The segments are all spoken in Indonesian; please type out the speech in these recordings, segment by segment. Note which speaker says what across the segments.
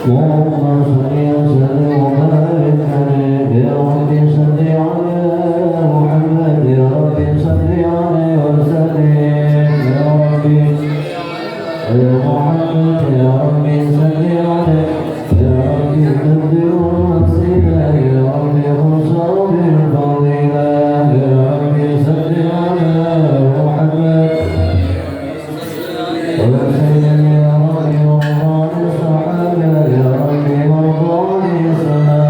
Speaker 1: اللهم صل وسلم وبارك عليه يا رب صل على محمد يا رب صل عليه وسلم يا رب يا محمد يا رب صل عليه يا رب قدر وسيله يا رب انصر بالفضيله يا رب صل على محمد وسلم يا رب وارض الصحابه يا رب وارض الصلاه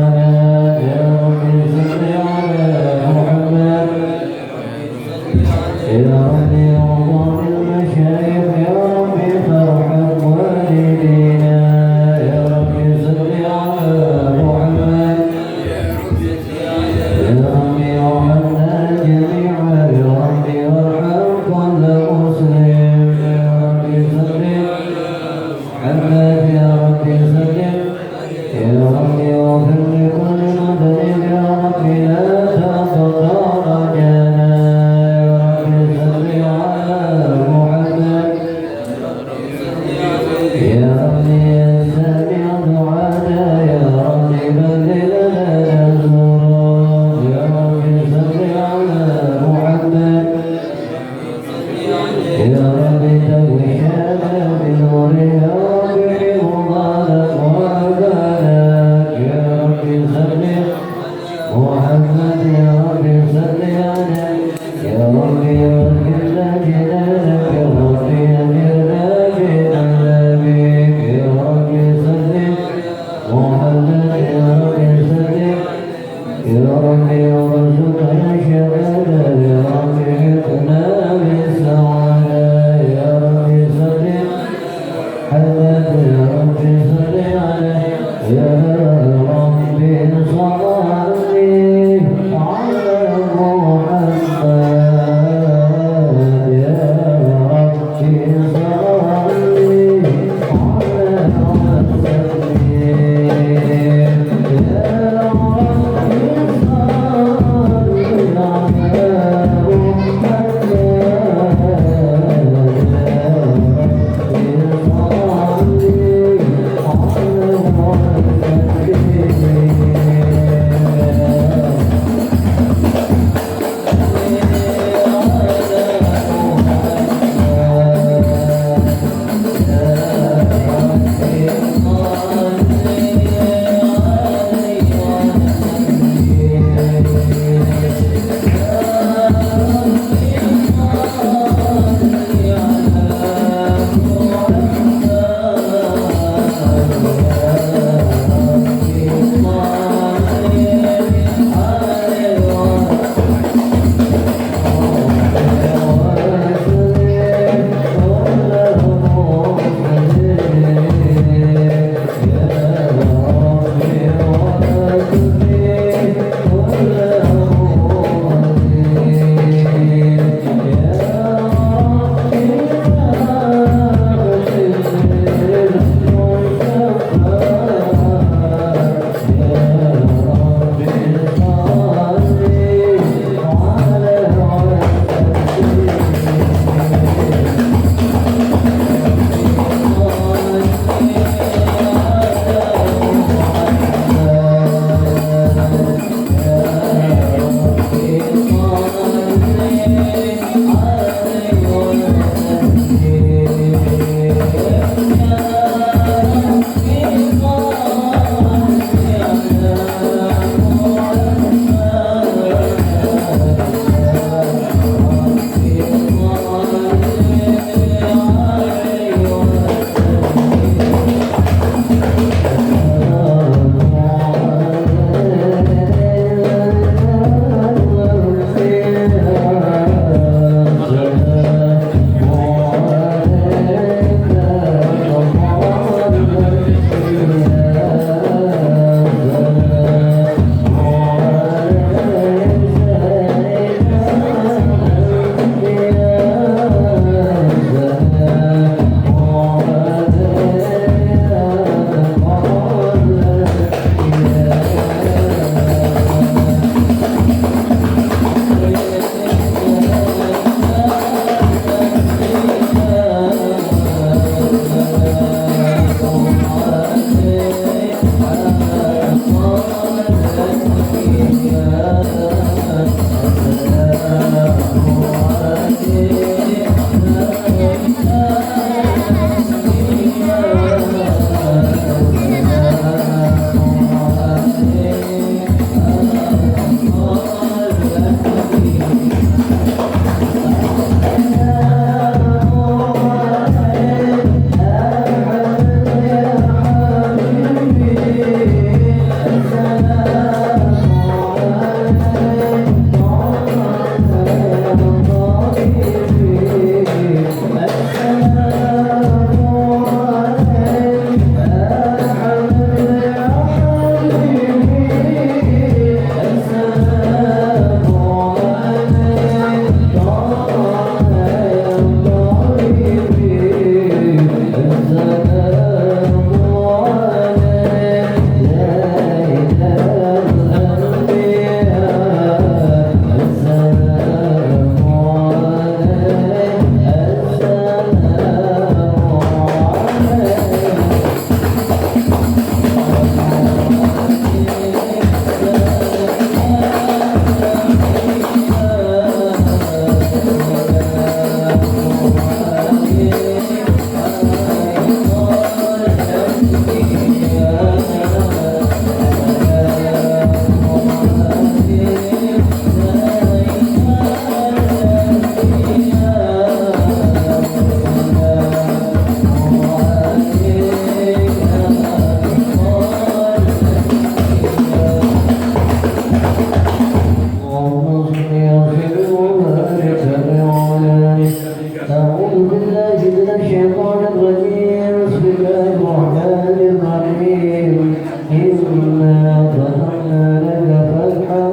Speaker 1: من الشيطان الرجيم بسم الله الرحمن الرحيم إنا فتحنا لك فتحا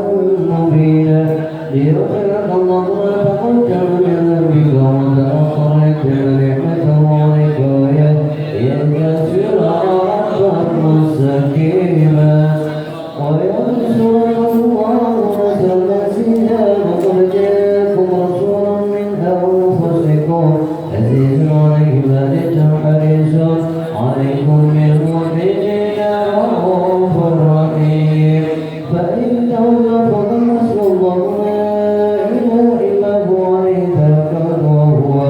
Speaker 1: مبينا ليغفر لك الله ما تقدم من ذنبك وما تأخر نعمته عليك ويهديك صراطا مستقيما وينصرك الله نصرا عزيزا وقد جاءكم رسول من أنفسكم عزيز عليه ما عنتم حريص عليكم بالمؤمنين رؤوف رحيم فإن تولوا فقل حسبي الله لا إله إلا هو عليه توكلت وهو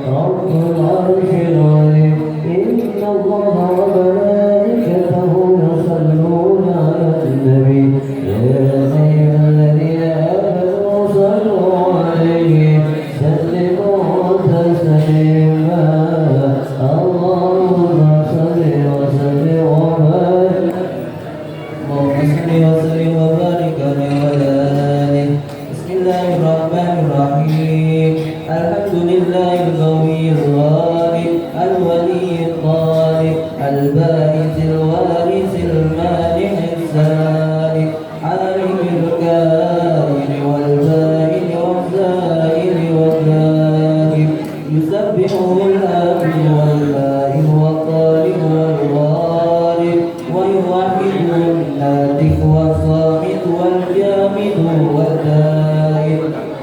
Speaker 1: رب العرش العظيم إن الله وملائكته يصلون على النبي يا أيها الذين آمنوا صلوا عليه سلموا تسليما اللهم صل وسلم وبارك على آله بسم الله الرحمن الرحيم الحمد لله القوي الغالب الولي الطالب الباعث الوارث المانع السالك عالم الكائن والبائن والزائر والغائب يسبحه الآمن والبائن والطالب والغالب ويوحده الناتق والصامت والجامد والدائم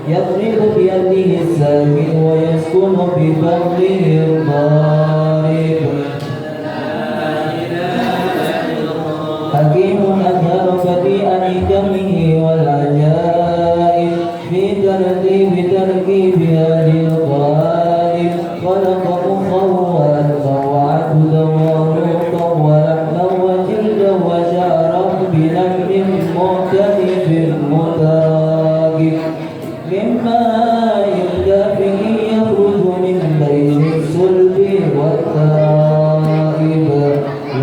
Speaker 1: يضرب بيده الساكن ويسكن بفضله الضارب حكيم أظهر بديع حكمه والعجائب في تركيب هذه القوالب خلق مخا وألقى وعبدا وروحا ولحما وجلدا وشعرا بلحم مختلف متراكب من ماء دافئ يخرج من بين الصلب والترائب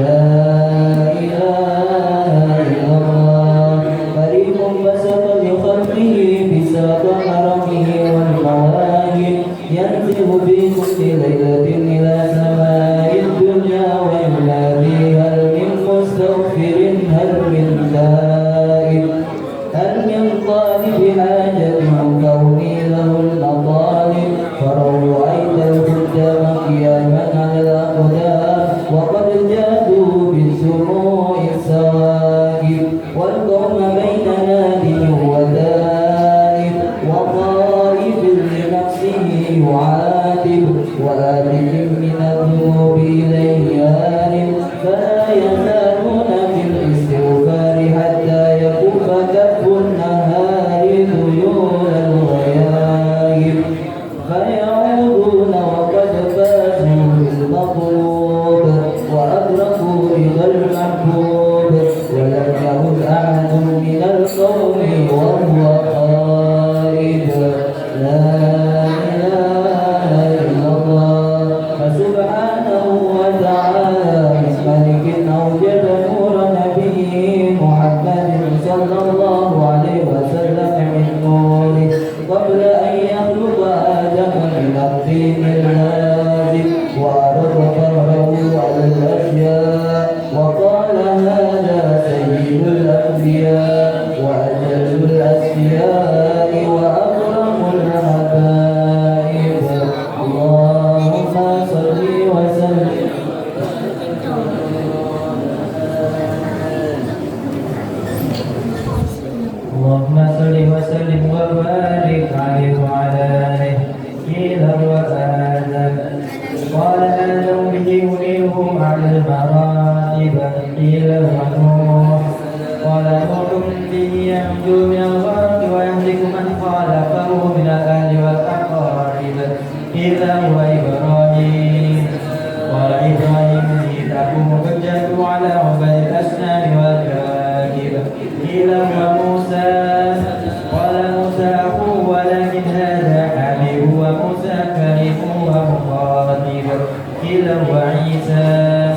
Speaker 1: لا إله إلا الله كريم بسط لخلقه بساط حرمه والمواهب ينزل في كل ليلة إلى سماء الدنيا وينادي هل من مستغفر هل من تائب هل من طالب حاجة كوني له المطالب فرأيت الخدام قياما على الأقدام وقد جادوا بالسموع السواكب والقوم بين نادي وتائب وطائف لنفسه يعاتب وآتف من الذنوب إليه آلم فلا يزالون في الاستغفار حتى يكف كف النهار ذيول الغيايب فيعودون وقد فازوا بالمطلوب وأدركوا رضا المحبوب ولم يعد أحد من القوم وهو خائب لا إله إلا الله فسبحانه وتعالى من ملك أوجد نور نبيه محمد صلى الله عليه وسلم من نوره قبل أن يخلق آدم من الطين اللازم وعرض ظهره على الأشياء وقال هذا سيد الأنبياء وأجل الأسفياء وأكرم الحبائب اللهم صل وسلم اللهم صل وسلم وبارك عليه وعلى آله قيل وآدم قال آدم به أوليهم على المراتب قيل ونوح قال نوح به ينجو من الغرق ويهلك من خالفه من الأهل والأقارب قيل هو إبراهيم قال إبراهيم تكون حجته على عباد الأسنان والكواكب قيل هو موسى قال موسى أخوه ولكن هذا حبيب وموسى كريم ومخاطب قيل هو عيسى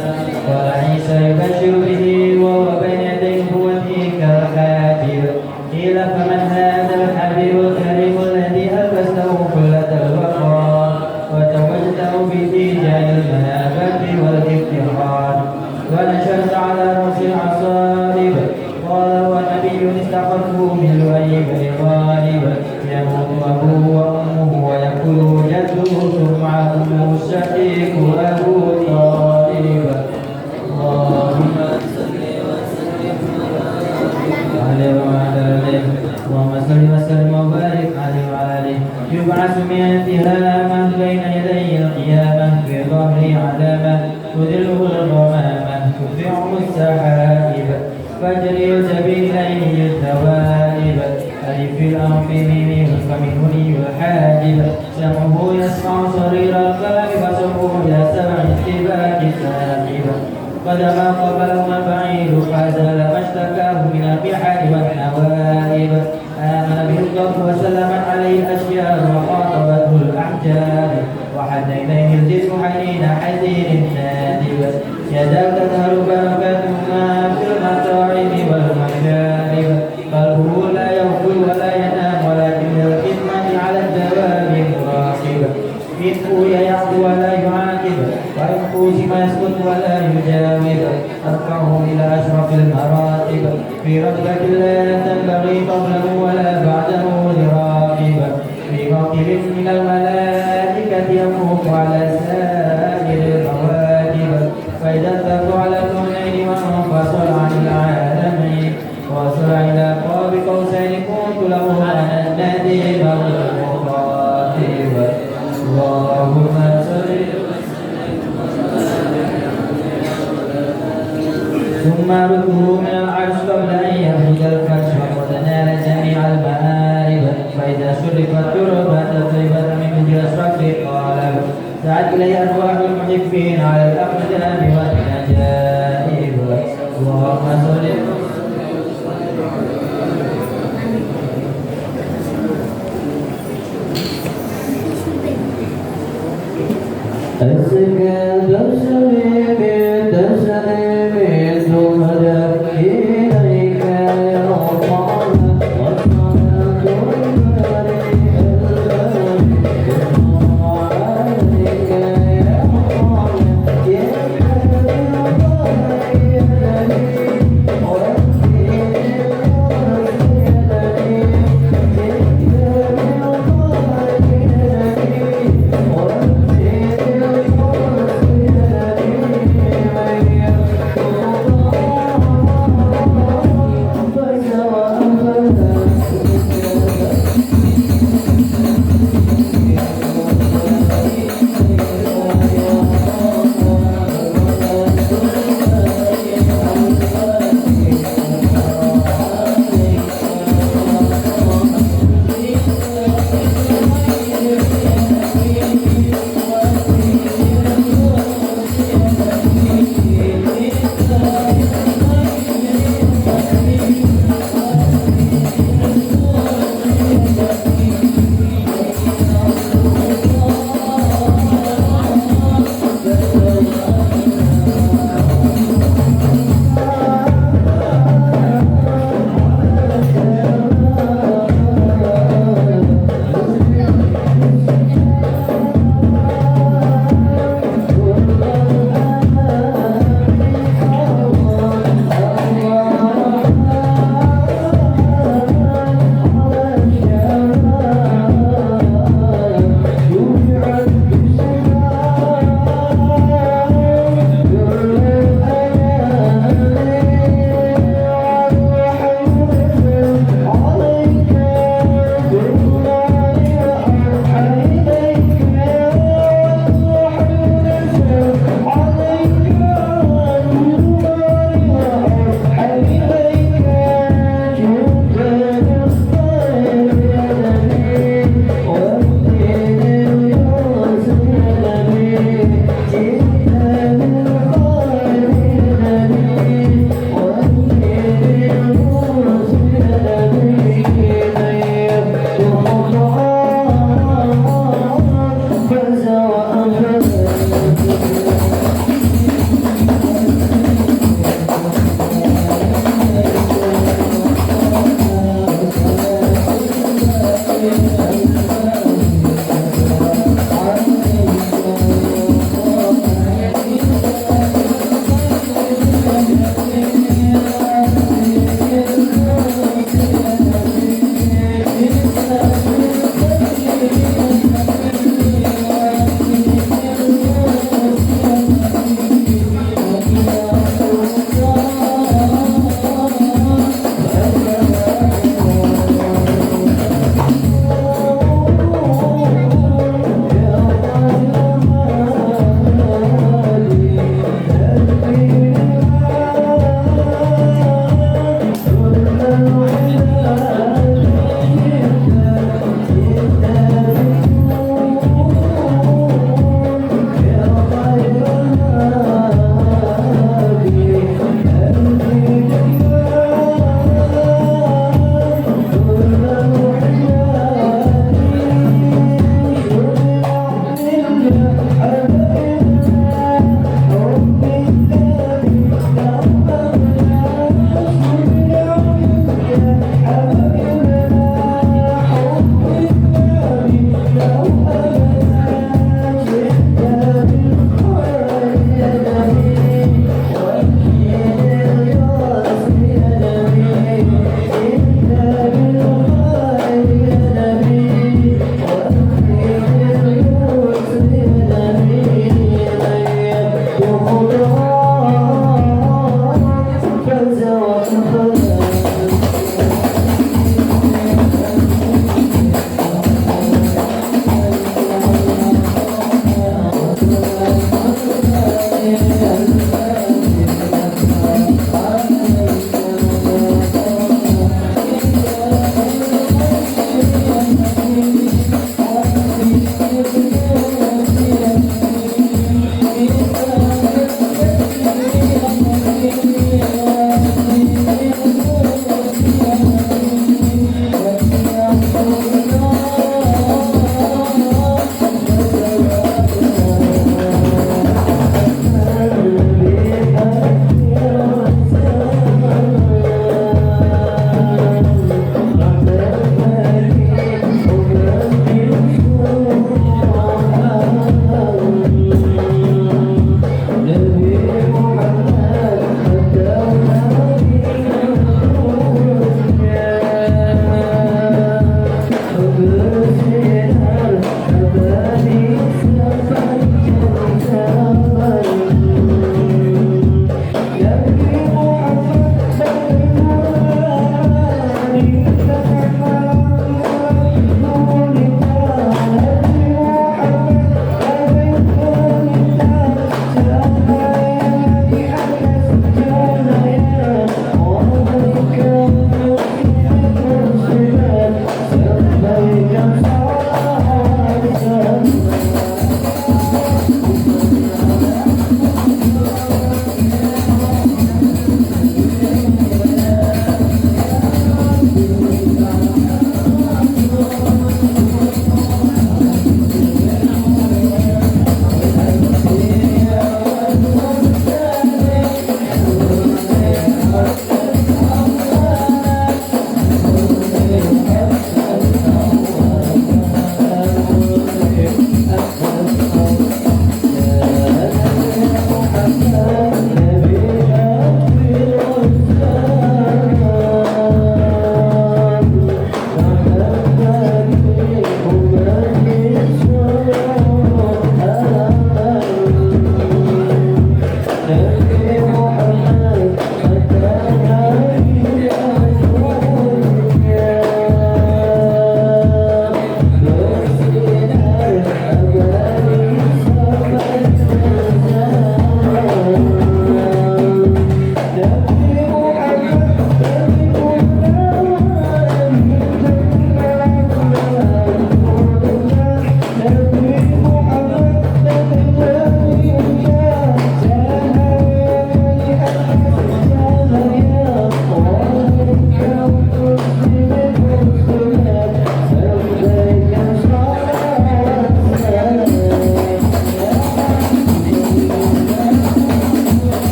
Speaker 1: قال عيسى يبشر به وهو بين يديه قوته كالحاجب قيل فمن هذا الحبيب الكريم الذي ألبسته كلة الوقار وتوجته به المهابة والافتخار ونشرت على رأس العصائب قال ونبي استخفه من لؤي بن غالب يموت أبوه وأمه ويقول جده ثم أمه الشقيق أبو طالب اللهم عليه وعلى آله اللهم صل وسلم وبارك عليه وعلى آله يبعث من اتهامه بين يدي القيامة في ظهره علامة تدله الغمامة تدفعه السحائب فجري سبيل إليه الثوائب ألف الأنف ميم فمنه لي الحاجب سمعه يسمع صرير القلب وسمعه إلى سمع اتباع الساحب قدما قبله البعيد فازال ما اشتكاه من البحار والنوائب آمن به الله وسلمت عليه الأشياء وخاطبته الأحجار وحد إليه الجسم حنين حزين نادب يداك تهرب بركاتهما في المطاعم والمشارب قلبه لا يغفل ولا ينام ولكن للخدمة على الدوام مراقب إن يعفو ولا يعاقب وإن قوسم يسكت ولا يجاوب أرفعه إلى أشرف المراتب في رتبة لا تنبغي قبله ولا بعده لراقب في موكب من الملائكة يفوق على سائر الرواتب فإذا اتفق على الكونين وانفصل عن العالمين وصل إلى قاب قوسين كنت له أنا النديم والمخاطب اللهم صل ثم ركوه من العرش قبل أن يهدي الفرش وقد نال جميع المآرب فإذا شرفت تربة طيبة من وجه أشرف قال سعت إلي أرواح المحبين على الأقدام والنجائب اللهم صل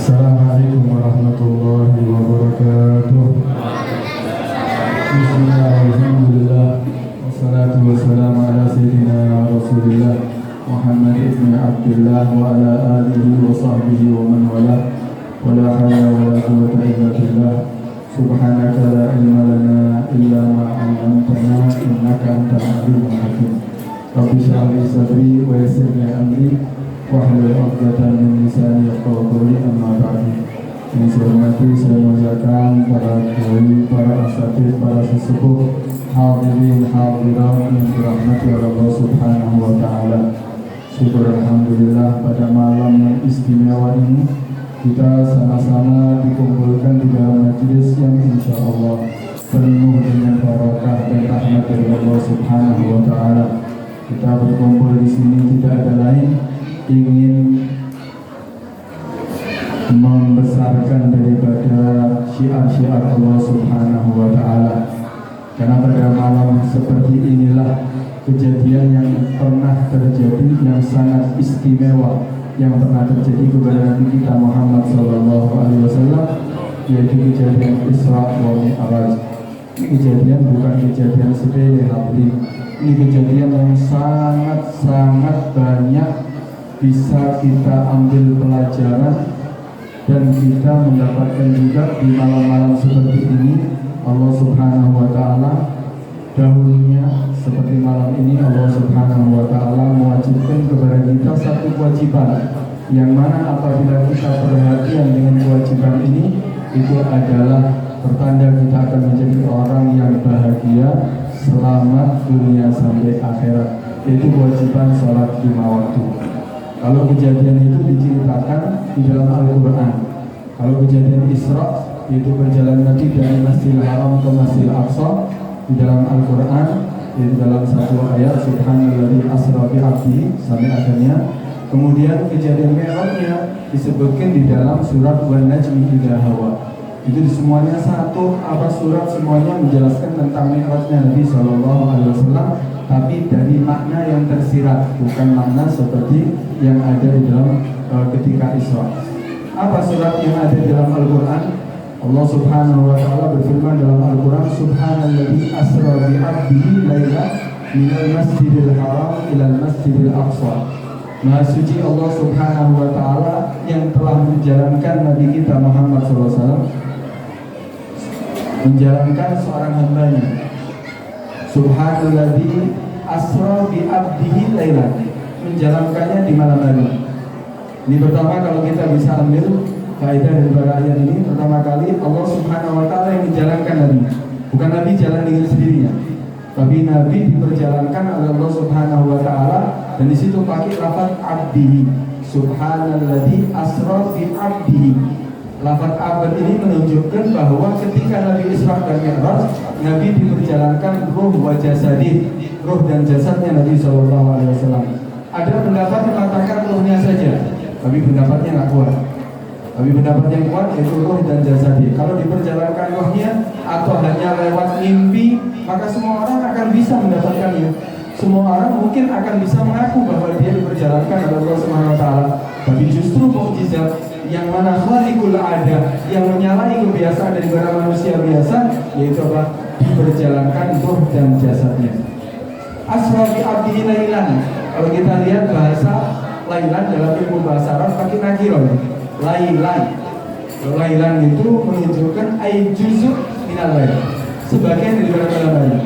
Speaker 2: Assalamualaikum warahmatullahi wabarakatuh. Bismillahirrahmanirrahim. Wassalatu wassalamu ala sayyidina Rasulillah Muhammad ibn Abdullah wa ala alihi wa sahbihi wa man wala. Wa la hawla wa la quwwata illa billah. Subhanaka la ilma lana illa ma 'allamtana innaka antal alimul hakim. Rabbi shrah li sadri wa yassir li amri wahlul 'uqdatam min lisani yafqahu qawli, amma ba'du. Yang saya hormati, saya muliakan para kiai, para asatidz, para sesepuh, hadirin hadirat yang dirahmati oleh Allah Subhanahu wa taala. Syukur alhamdulillah pada malam yang istimewa ini kita sama-sama dikumpulkan di dalam majelis yang insya Allah penuh dengan barakah dan rahmat dari Allah Subhanahu wa taala. Kita berkumpul di sini tidak ada lain ingin membesarkan daripada syiar-syiar Allah Subhanahu wa taala. Karena pada malam seperti inilah kejadian yang pernah terjadi yang sangat istimewa yang pernah terjadi kepada Nabi kita Muhammad sallallahu alaihi wasallam, yaitu kejadian Isra wa Mi'raj. Ini kejadian bukan kejadian sepele, hadirin. Ini kejadian yang sangat banyak bisa kita ambil pelajaran dan kita mendapatkan juga di malam-malam seperti ini. Allah Subhanahu wa taala dahulunya seperti malam ini Allah Subhanahu wa taala mewajibkan kepada kita satu kewajiban, yang mana apabila kita perhatian dengan kewajiban ini, itu adalah pertanda kita akan menjadi orang yang bahagia selamat dunia sampai akhirat, yaitu kewajiban sholat 5 waktu. Kalau kejadian itu diceritakan di dalam Al-Quran. Kalau kejadian Isra, yaitu perjalanan Nabi dari Masjidil Haram ke Masjidil Aqsa, di dalam Al-Quran, yaitu dalam satu ayat Subhanalladzi asra bi 'abdihi sampai akhirnya. Kemudian kejadian Mi'rajnya disebutkan di dalam surat Wan Najmi idza hawa. Itu semuanya satu surat semuanya menjelaskan tentang Mi'rajnya Nabi sallallahu alaihi wasallam, tapi dari makna yang tersirat, bukan makna seperti yang ada di dalam ketika Isra. Apa surat yang ada di dalam Al-Quran? Allah Subhanahu wa taala berfirman dalam Al-Quran, Subhanalladzi asra bi 'abdihi lailan minal masjidil haram ilal masjidil aqsa. Maha suci Allah Subhanahu wa taala yang telah menjalankan Nabi kita Muhammad sallallahu alaihi wasallam, menjalankan seorang hambanya. Subhanalladzi asra bi 'abdihi lailan, menjalankannya di malam hari. Ini pertama kalau kita bisa ambil faedah dari ayat ini, pertama kali Allah Subhanahu wa taala yang menjalankan Nabi. Bukan Nabi jalan dengan sendirinya, tapi Nabi diperjalankan oleh Allah Subhanahu wa taala, dan di situ pakai lafaz abdihi. Subhanalladzi asra bi 'abdihi. Lafaz abad ini menunjukkan bahwa ketika Nabi Isra dan Mi'raj, Nabi diperjalankan ruh wa jasadih, ruh dan jasadnya Nabi sallallahu alaihi wasallam. Ada pendapat mengatakan ruhnya saja, tapi pendapatnya nggak kuat. Tapi pendapat yang kuat yaitu ruh dan jasadih. Kalau diperjalankan ruhnya atau hanya lewat mimpi, maka semua orang akan bisa mendapatkannya. Semua orang mungkin akan bisa mengaku bahwa dia diperjalankan oleh Allah Subhanahu wa taala. Tapi justru mukjizat yang mana khaliqul ada, yang menyalahi kebiasaan daripada manusia biasa, yaitu apa? Diperjalankan ruh dan jasadnya. Asra bi 'abdihi lailan. Kalau kita lihat bahasa lailan dalam ilmu bahasa Arab pakai nakirah. Lailan. Lailan itu menunjukkan ay juz'u minal lail, sebagian daripada malam hari.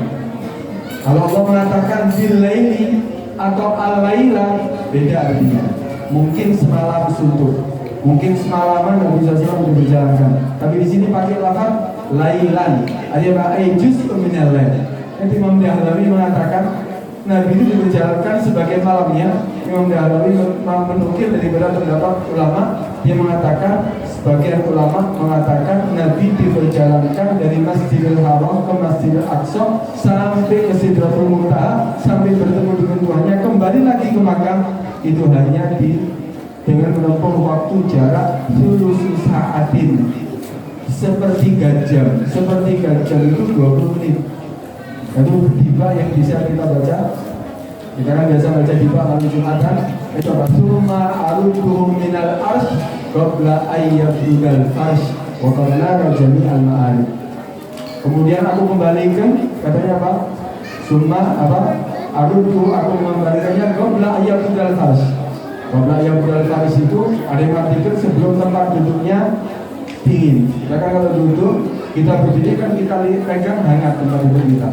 Speaker 2: Kalau Allah mengatakan bil laili atau al-laila, beda artinya. Mungkin semalam suntuk, mungkin semalaman Nabi SAW diperjalankan. Tapi di sini pakai lafaz lailan, ay juz'u minal lail. Nanti Imam Dahlawi mengatakan Nabi itu diperjalankan sebagai malamnya. Imam Dahlawi menukil daripada pendapat ulama yang mengatakan Sebagian ulama mengatakan Nabi diperjalankan dari Masjidil Haram ke Masjidil Aqsa sampai ke Sidratul Muntaha, sampai bertemu dengan Tuhannya, kembali lagi ke Makkah. Itu hanya dengan menempuh waktu jarak sulusu sa'atin, sepertiga jam. Sepertiga jam itu 20 menit. Itu tiba yang bisa kita baca. Kita kan biasa baca tiba malam Jumatan. Itu apa? Summa aruduhum minal arsh qabla ayyabdul farsh wa qabla jami'al ma'arif. Kemudian aku kembalikan, katanya apa? Summa apa? Aruduhu, aku mengembalikannya qabla ayyabdul farsh. Qabla ayyabdul farsh itu ada yang artikel sebelum tempat duduknya dingin. Kita kan kalau duduk, kita berdiri kan kita pegang hangat tempat duduk kita.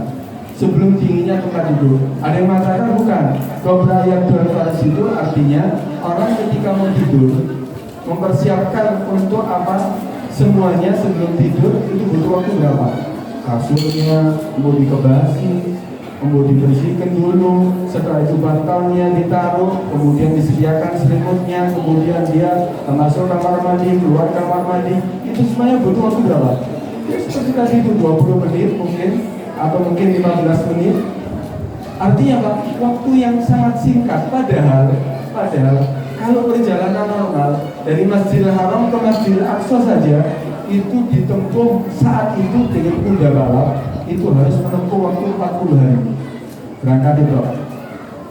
Speaker 2: Sebelum dinginnya tempat duduk. Ada yang mengatakan bukan. Qabla ayyabdul farsh itu artinya orang ketika mau tidur mempersiapkan untuk apa semuanya sebelum tidur itu butuh waktu berapa? Kasurnya mau dikebasi, mau dibersihkan dulu, setelah itu bantalnya ditaruh, kemudian disediakan selimutnya, kemudian dia masuk kamar mandi, keluar kamar mandi, itu semuanya butuh waktu berapa? Ya seperti tadi itu 20 menit mungkin, atau mungkin 15 menit. Artinya apa? Waktu yang sangat singkat. Padahal kalau perjalanan normal dari Masjidil Haram ke Masjidil Aqsa saja itu ditempuh saat itu dengan kuda balap itu harus menempuh waktu 40 hari. Berangkat itu,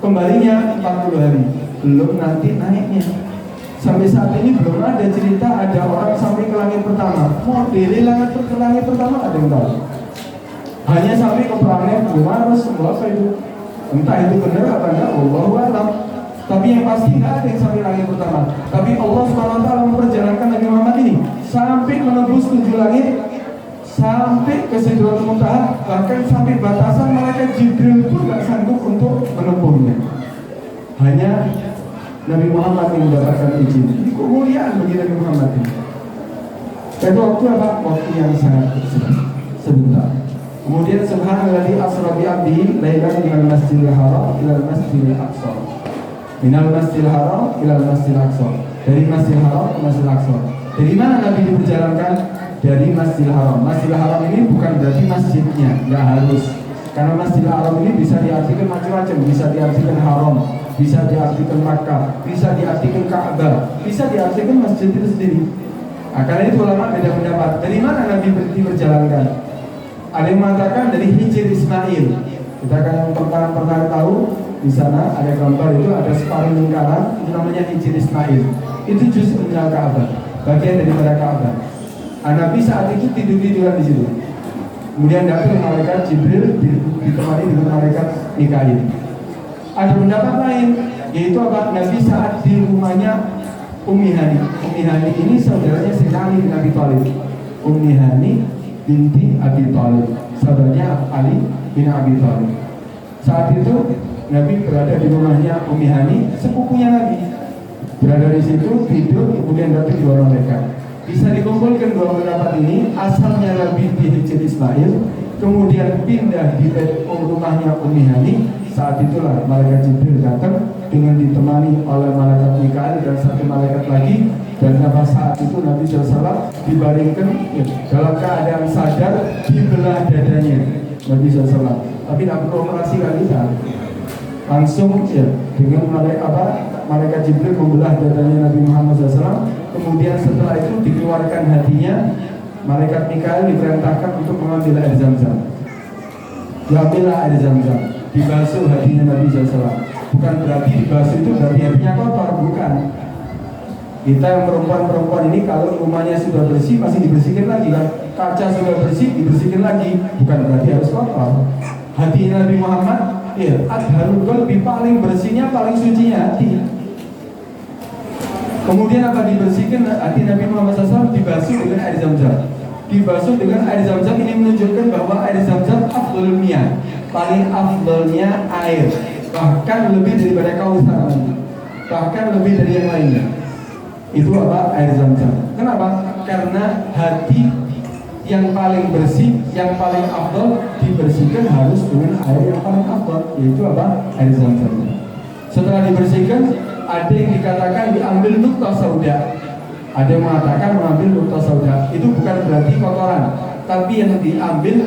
Speaker 2: kembalinya 40 hari, belum nanti naiknya. Sampai saat ini belum ada cerita ada orang sampai ke langit pertama. Model langit pertama ada yang tahu? Hanya sampai ke planet Mars, apa itu? Entah itu benar apa enggak, Allahu a'lam. Tapi yang pasti nggak ada yang sampai langit pertama. Tapi Allah SWT memperjalankan Nabi Muhammad ini sampai menembus 7 langit, sampai ke Sidratul Muntaha, bahkan sampai batasan malaikat Jibril pun nggak sanggup untuk menempuhnya. Hanya Nabi Muhammad yang mendapatkan izin. Ini kemuliaan bagi Nabi Muhammad ini. Itu waktu apa? Waktu yang sangat sebentar. Kemudian subhanalladzi asra bi 'abdihi lailan minal masjidil haram ilal masjidil aqsa. Minal masjidil haram ilal masjidil aqsa. Dari Masjidil Haram ke Masjidil Aqsa. Dari mana Nabi diperjalankan? Dari Masjidil Haram. Masjidil Haram ini bukan berarti masjidnya, nggak harus. Karena Masjidil Haram ini bisa diartikan macam-macam, bisa diartikan haram, bisa diartikan Makkah, bisa diartikan Ka'bah, bisa diartikan masjid itu sendiri. Nah, karena itu ulama beda pendapat. Dari mana Nabi diperjalankan? Ada yang mengatakan dari Hijr Ismail. Kita akan pertama tahu di sana ada gambar itu ada separuh lingkaran itu namanya Hijr Ismail. Itu juz' minal Ka'bah, bagian daripada Ka'bah. Nabi saat itu tidur-tiduran di situ. Kemudian datang malaikat Jibril ditemani dengan malaikat Mikail. Ada pendapat lain yaitu apa? Nabi saat di rumahnya Ummi Hani. Ummi Hani ini saudaranya Sayyidina Ali bin Abi Thalib. Ummi Hani binti Abi Thalib, saudaranya Ali bin Abi Thalib. Saat itu Nabi berada di rumahnya Ummi Hani, sepupunya Nabi. Berada di situ tidur, kemudian datang dua malaikat. Bisa dikumpulkan dua pendapat ini. Asalnya Nabi di Hijr Ismail, kemudian pindah di rumahnya Ummi Hani. Saat itulah malaikat Jibril datang dengan ditemani oleh malaikat Mikail dan satu malaikat lagi. Dan pada saat itu Nabi SAW dibaringkan dalam keadaan sadar, dibelah dadanya Nabi SAW. Tapi tidak perlu operasi kali ya. Langsung ya dengan malaikat Jibril membelah dadanya Nabi Muhammad SAW. Kemudian setelah itu dikeluarkan hatinya. Malaikat Mikail diperintahkan untuk mengambil air Zam-Zam. Diambillah air Zam-Zam, dibasuh hatinya Nabi SAW. Bukan berarti dibasuh itu berarti hatinya kotor, bukan. Kita yang perempuan-perempuan ini kalau rumahnya sudah bersih masih dibersihkan lagi kan. Kaca sudah bersih dibersihkan lagi, bukan berarti harus kotor. Hati Nabi Muhammad ya, adharul qalbi, paling bersihnya, paling sucinya hati. Kemudian apa dibersihkan hati Nabi Muhammad SAW? Dibasuh dengan air Zam-Zam. Dibasuh dengan air Zam-Zam ini menunjukkan bahwa air Zam-Zam afdhalul miyah, paling afdhalnya air, bahkan lebih daripada Kautsar, bahkan lebih dari yang lainnya. Itu apa? Air Zam-Zam. Kenapa? Karena hati yang paling bersih, yang paling afdal dibersihkan harus dengan air yang paling afdal, yaitu apa? Air Zam-Zam. Setelah dibersihkan, ada yang dikatakan diambil nuqtah sauda. Ada yang mengatakan mengambil nurta sauda itu bukan berarti kotoran, tapi yang diambil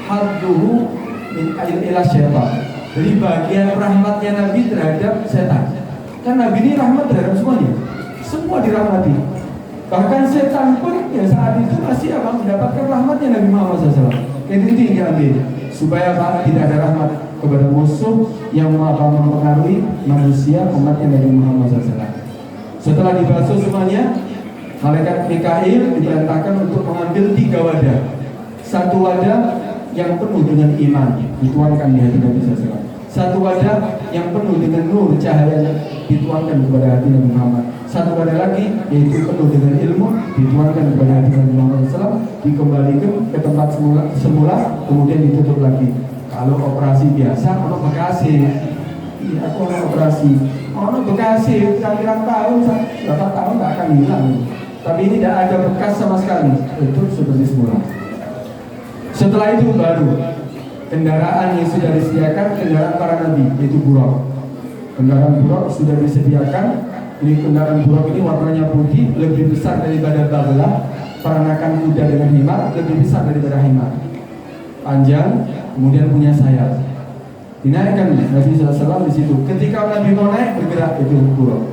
Speaker 2: hadduhu min ila syaitan. Jadi bagian rahmatnya Nabi terhadap setan. Kan Nabi ini rahmat terhadap semuanya, semua dirahmati. Bahkan setan pun ya saat itu masih akan mendapatkan rahmatnya Nabi Muhammad SAW. Itu yang diambil supaya tidak ada rahmat kepada musuh yang mempengaruhi manusia umatnya Nabi Muhammad SAW. Setelah dibasuh semuanya, malaikat Mikail diperintahkan untuk mengambil 3 wadah. Satu wadah yang penuh dengan iman dituangkan di hati Nabi SAW. Satu wadah yang penuh dengan nur cahaya dituangkan kepada hati Nabi Muhammad. Satu wadah lagi yaitu penuh dengan ilmu dituangkan kepada hati Nabi Muhammad SAW, dikembalikan ke tempat semula, kemudian ditutup lagi. Kalau operasi biasa, ono bekasi. Iya, aku operasi. Ono bekasi, kira-kira tahun, berapa tahun tak akan hilang. Tapi ini tidak ada bekas sama sekali. Itu seperti semula. Setelah itu baru kendaraan yang sudah disediakan, kendaraan para nabi, yaitu buraq. Kendaraan buraq sudah disediakan. Ini kendaraan buraq ini warnanya putih, lebih besar daripada baglah. Peranakan kuda dengan himar, lebih besar daripada himar. Panjang, kemudian punya sayap. Dinaikkan Nabi SAW di situ. Ketika Nabi mau naik, bergerak itu buraq.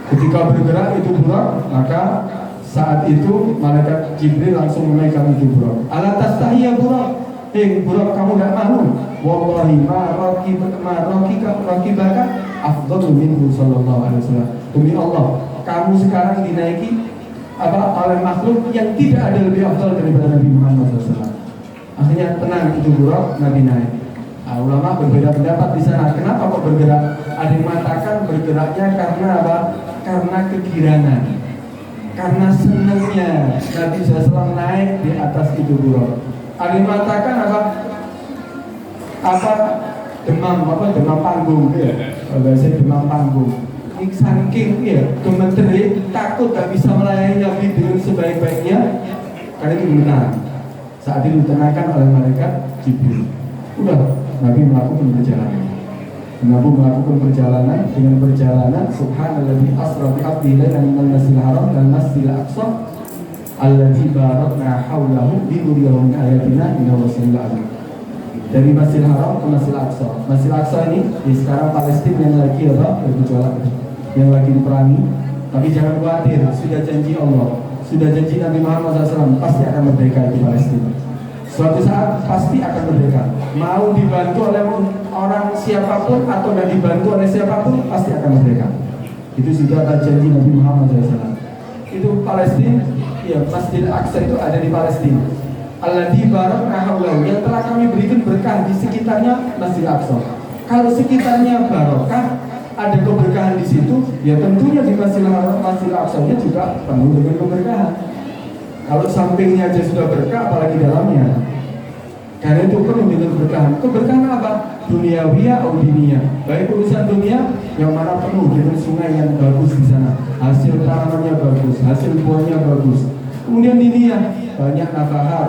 Speaker 2: Ketika bergerak itu buraq, maka saat itu malaikat Jibril langsung memegang itu buraq. Ala tastahiyya buraq. Buraq, kamu tidak malu? Wallahi ma rakibaka afdalu minhu sallallahu alaihi wasallam. Demi Allah, kamu sekarang dinaiki oleh makhluk yang tidak ada lebih afdal daripada Nabi Muhammad SAW. Akhirnya tenang itu buraq, Nabi naik. Ulama berbeda pendapat di sana. Kenapa kok bergerak? Ada yang mengatakan bergeraknya karena apa? Karena kegirangan, karena senangnya Nabi SAW naik di atas itu buraq. Ada yang mengatakan demam panggung ya. Kalau saya demam panggung. Saking ya gemeterik, takut tak bisa melayani Nabi dengan sebaik-baiknya. Karena itu benar. Saat itu ditenangkan oleh malaikat Jibril. Udah, Nabi melakukan perjalanan. Nabi melakukan perjalanan dengan perjalanan subhanalladzi asra bi 'abdihi lailan minal masjidil haram dan masjidil aqsa alladzi barakna haulahu linuriyahu min ayatina innahu samii'un 'aliim. Dari Masjidil Haram ke Masjidil Aqsa. Masjidil Aqsa ini di sekarang Palestina yang lagi bergejolak, yang lagi diperangi. Tapi jangan khawatir, sudah janji Allah, sudah janji Nabi Muhammad SAW pasti akan merdeka di Palestina. Suatu saat pasti akan merdeka. Mau dibantu oleh orang siapapun atau tidak dibantu oleh siapapun, pasti akan merdeka. Itu sudah janji Nabi Muhammad SAW. Itu Palestina, ya Masjidil Aqsa itu ada di Palestina. Alladzi barakna haulahu, yang telah kami berikan berkah di sekitarnya Masjidil Aqsa. Kalau sekitarnya barokah, ada keberkahan di situ, ya tentunya di Masjidil Aqsa-nya juga penuh dengan keberkahan. Kalau sampingnya aja sudah berkah, apalagi dalamnya. Karena itu penuh dengan keberkahan. Keberkahan apa? Duniawiyah atau diniyah. Baik urusan dunia yang mana penuh dengan sungai yang bagus di sana, hasil tanamannya bagus, hasil buahnya bagus. Kemudian diniyah, banyak nafahat,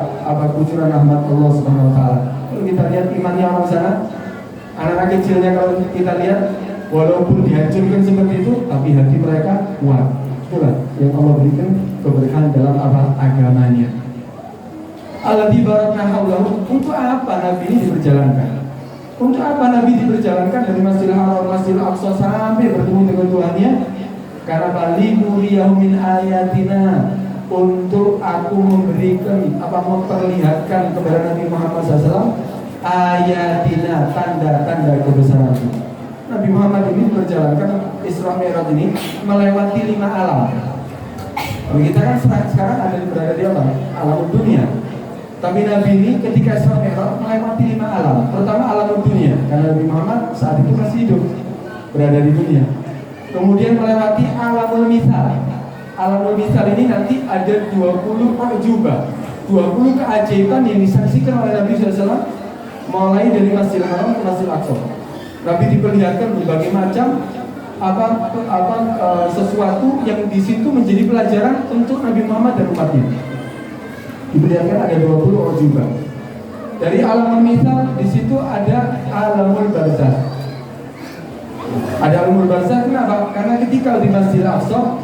Speaker 2: kucuran rahmat Allah Subhanahu wa taala. Kalau kita lihat imannya orang sana, anak-anak kecilnya kalau kita lihat, walaupun dihancurkan seperti itu, tapi hati mereka kuat. Itulah yang Allah berikan keberkahan dalam agamanya. Alladzi barakna haulahu. Untuk apa Nabi ini diperjalankan? Untuk apa Nabi diperjalankan dari Masjidil Haram, Masjidil Aqsa sampai bertemu dengan Tuhannya? Karena balinuriyahu min ayatina, untuk aku memberikan memperlihatkan kepada Nabi Muhammad SAW ayatina, tanda-tanda kebesaranku. Nabi Muhammad ini berjalankan Isra Mi'raj ini melewati 5 alam. Kalau kita kan sekarang berada di alam dunia. Tapi Nabi ini ketika Isra Mi'raj melewati 5 alam. Pertama alam dunia, karena Nabi Muhammad saat itu masih hidup, berada di dunia. Kemudian melewati alamul mitsal. Alamul mitsal ini nanti ada 20 ujubah, 20 keajaiban yang disaksikan oleh Nabi SAW, mulai dari Masjidil Haram ke Masjidil Aqsa. Nabi diperlihatkan berbagai macam sesuatu yang di situ menjadi pelajaran untuk Nabi Muhammad dan umatnya. Diperlihatkan ada 20 ujubah. Dari alamul mitsal di situ ada alamul barzakh. Ada alamul barzakh, kenapa? Karena ketika di Masjidil Aqsa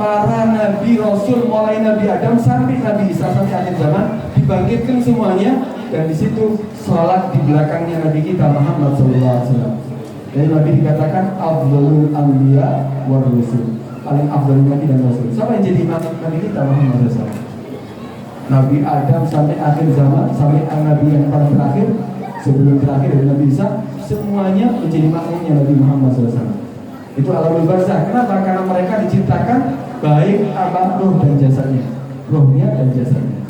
Speaker 2: para nabi rasul mulai Nabi Adam sampai Nabi Isa sampai akhir zaman dibangkitkan semuanya, dan di situ sholat di belakangnya Nabi kita Muhammad SAW. Jadi Nabi dikatakan afdhalul anbiya war rusul, paling afdal nabi dan rasul. Siapa yang jadi nabi kita Muhammad SAW? Nabi Adam sampai akhir zaman, sampai nabi yang paling terakhir sebelum terakhir dari Nabi Isa, semuanya menjadi makmumnya Nabi Muhammad SAW. Itu alamul barzakh. Kenapa? Karena mereka diciptakan baik apa roh dan jasadnya, rohnya dan jasadnya.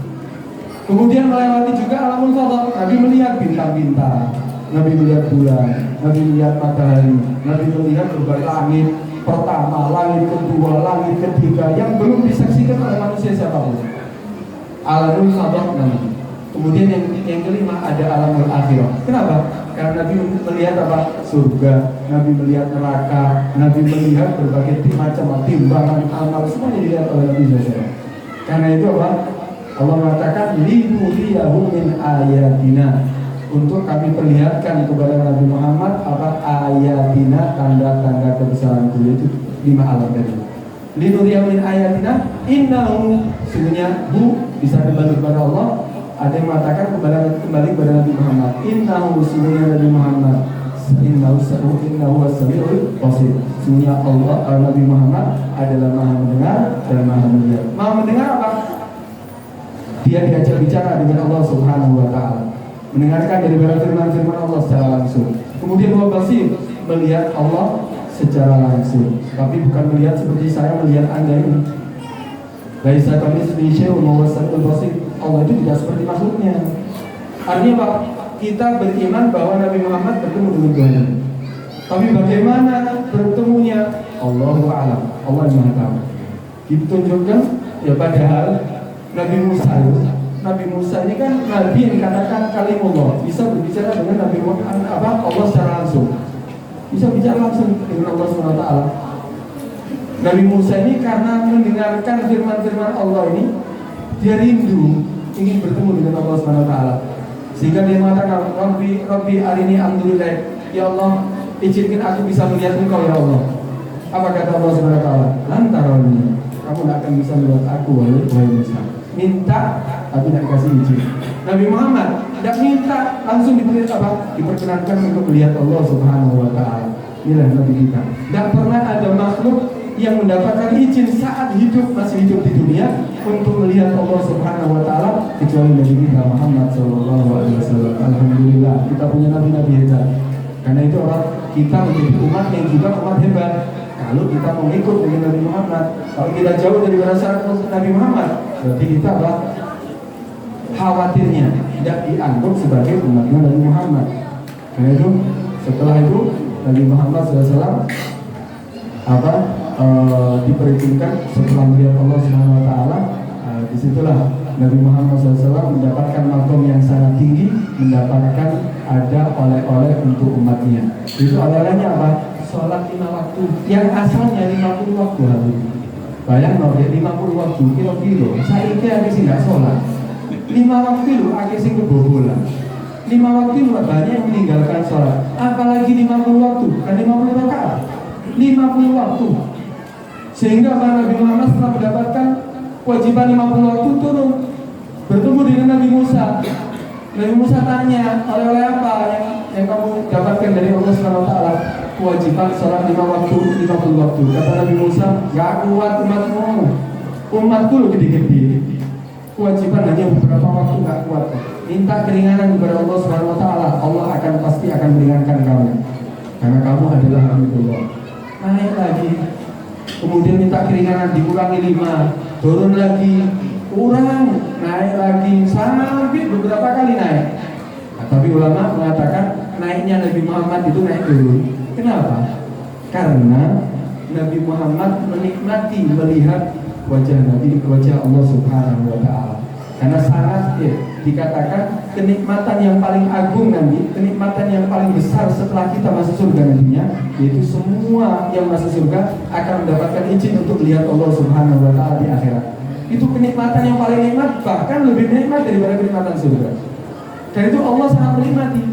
Speaker 2: Kemudian melewati juga alamul fadl. Nabi melihat bintang-bintang, Nabi melihat bulan, Nabi melihat matahari, Nabi melihat berbagai langit pertama, langit kedua, langit ketiga yang belum disaksikan oleh manusia siapapun. Alamul fadl namanya. Kemudian yang kelima ada alamul akhirah. Kenapa? Karena Nabi melihat apa? Surga, Nabi melihat neraka, Nabi melihat berbagai macam timbangan amal, semuanya dilihat oleh Nabi SAW. Karena itu apa? Allah mengatakan linuriyahu min ayatina, untuk kami perlihatkan kepada Nabi Muhammad apa ayatina, tanda-tanda kebesaran beliau. Itu 5 alam tadi. Linuriyahu min ayatina innahu, sesungguhnya bisa kembali kepada Allah. Ada yang mengatakan kembali kepada Nabi Muhammad. Innahu, sesungguhnya Nabi Muhammad, innahu as-sami'ul basir. Sesungguhnya Allah, Nabi Muhammad adalah Maha mendengar dan Maha melihat. Maha mendengar apa? Dia diajak bicara dengan Allah Subhanahu wa taala, mendengarkan dari firman-firman Allah secara langsung. Kemudian wa basir, melihat Allah secara langsung, tapi bukan melihat seperti saya melihat Anda ini. Laisa kamitslihi syai'un wa huwa as-sami'ul basir. Allah itu tidak seperti maksudnya. Artinya Pak, kita beriman bahwa Nabi Muhammad bertemu dengan Tuhan. Tapi bagaimana bertemunya? Allahu a'lam. Allah yang Maha tahu. Ditunjukkan ya, padahal Nabi Musa ini kan nabi yang dikatakan kalimullah, bisa berbicara dengan Nabi Muhammad Allah secara langsung. Bisa bicara langsung dengan Allah SWT. Nabi Musa ini karena mendengarkan firman-firman Allah ini, dia rindu ingin bertemu dengan Allah SWT, sehingga dia mengatakan Rabbi arini anzur ilaik, ya Allah izinkan aku bisa melihat Engkau ya Allah. Apa kata Allah SWT? Lantaroni, kamu tidak akan bisa melihat aku wahai Musa. Minta tapi tidak kasih izin. Nabi Muhammad tidak minta, langsung diperkenankan untuk melihat Allah Subhanahu wa taala. Inilah Nabi kita. Tidak pernah ada makhluk yang mendapatkan izin saat masih hidup di dunia untuk melihat Allah Subhanahu wa taala kecuali Nabi kita Muhammad sallallahu alaihi wasallam. Alhamdulillah kita punya nabi-nabi hebat. Karena itu kita menjadi umat yang juga umat hebat. Kalau kita mengikut dengan Nabi Muhammad, kalau kita jauh dari barisan Nabi Muhammad, berarti kita khawatirnya tidak dianggap sebagai umatnya Nabi Muhammad. Karena itu setelah itu Nabi Muhammad SAW diperhitungkan setelah melihat Allah Subhanahu Wa Taala. Disitulah Nabi Muhammad SAW mendapatkan makom yang sangat tinggi, mendapatkan ada oleh-oleh untuk umatnya. Itu oleh-olehnya apa? Sholat 5 waktu yang asalnya 50 waktu hari. Bayang no, 50 waktu kilo-kilo. Saya kira sih nggak sholat. 5 waktu itu akhirnya kebobolan. 5 waktu itu banyak yang meninggalkan sholat. Apalagi 50 waktu, kan 50 rakaat. 50 waktu. Sehingga Nabi Muhammad setelah mendapatkan kewajiban 50 waktu turun bertemu dengan Nabi Musa. Nabi Musa tanya, oleh-oleh apa yang kamu dapatkan dari Allah Subhanahu wa taala? Kewajiban sholat 5 waktu, 50 waktu. Kata Nabi Musa, gak kuat umatmu. Umatku lo gede-gede. Kewajiban hanya beberapa waktu, gak kuat. Minta keringanan kepada Allah Subhanahu wa taala, Allah pasti akan meringankan kamu. Karena kamu adalah Habibullah. Naik lagi. Kemudian minta keringanan dikurangi 5, turun lagi, kurang, naik lagi, sampai beberapa kali naik. Nah, tapi ulama mengatakan naiknya Nabi Muhammad itu naik turun. Kenapa? Karena Nabi Muhammad menikmati melihat wajah Allah Subhanahu wa taala. Karena sangat dikatakan kenikmatan yang paling agung nanti, kenikmatan yang paling besar setelah kita masuk surga nantinya, yaitu semua yang masuk surga akan mendapatkan izin untuk melihat Allah Subhanahu wa taala di akhirat. Itu kenikmatan yang paling nikmat, bahkan lebih nikmat daripada kenikmatan surga. Dan itu Allah sangat menikmati.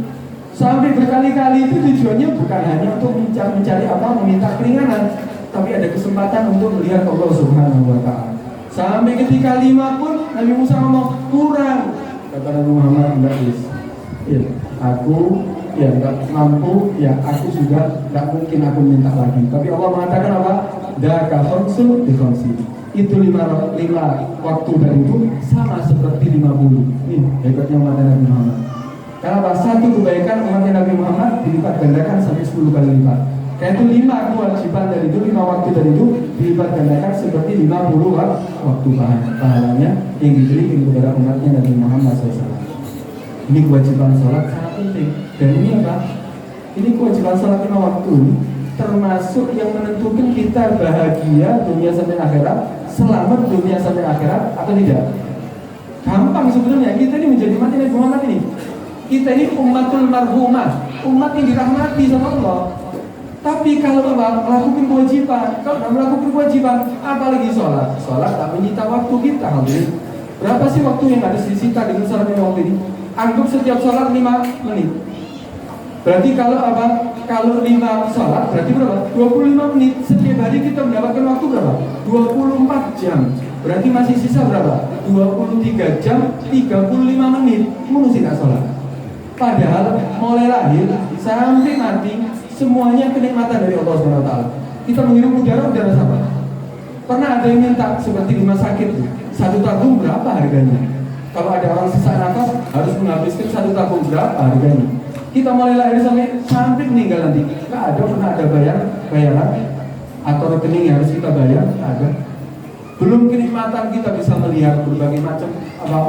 Speaker 2: Sampai berkali-kali itu tujuannya bukan hanya untuk mencari meminta keringanan, tapi ada kesempatan untuk melihat Allah Subhanahu wa Ta'ala. Sampai ketika 5 pun Nabi Musa ngomong kurang. Kata Nabi Muhammad, enggak is. Ya, aku enggak mampu, ya aku juga enggak mungkin aku minta lagi. Tapi Allah mengatakan apa? Daka khamsul bi khamsi. Itu 5 waktu dan itu sama seperti 50. Ini hebatnya umat Nabi Muhammad. Karena satu kebaikan umat Nabi Muhammad dilipat gandakan sampai 10 kali lipat. Karena itu 5 kewajiban dari itu, 5 waktu dari itu dilipat gandakan seperti 50 waktu pahalanya yang diberikan kepada umatnya Nabi Muhammad SAW. Ini kewajiban sholat sangat penting. Dan ini apa? Ini kewajiban sholat 5 waktu ini termasuk yang menentukan kita bahagia dunia sampai akhirat, selamat dunia sampai akhirat atau tidak. Gampang sebenarnya, kita ini menjadi umat Nabi Muhammad ini. Kita ini umatul marhumah, umat yang dirahmati sama Allah. Tapi kalau melakukan kewajiban, kalau tidak melakukan kewajiban, apalagi sholat tak menyita waktu kita. Berapa sih waktu yang harus disita dengan sholat 5 waktu ini? Anggap setiap sholat 5 menit. Berarti kalau Kalau 5 sholat berarti berapa? 25 menit. Setiap hari kita mendapatkan waktu berapa? 24 jam. Berarti masih sisa berapa? 23 jam 35 menit. Mulu sih gak sholat. Padahal mulai lahir sampai mati semuanya kenikmatan dari Allah SWT. Kita menghirup udara sama. Pernah ada yang minta seperti di rumah sakit, 1 tabung berapa harganya? Kalau ada orang sesak nafas harus menghabiskan 1 tabung berapa harganya? Kita mulai lahir sampai meninggal nanti, pernah ada bayaran atau rekening yang harus kita bayar? Ada. Belum kenikmatan kita bisa melihat berbagai macam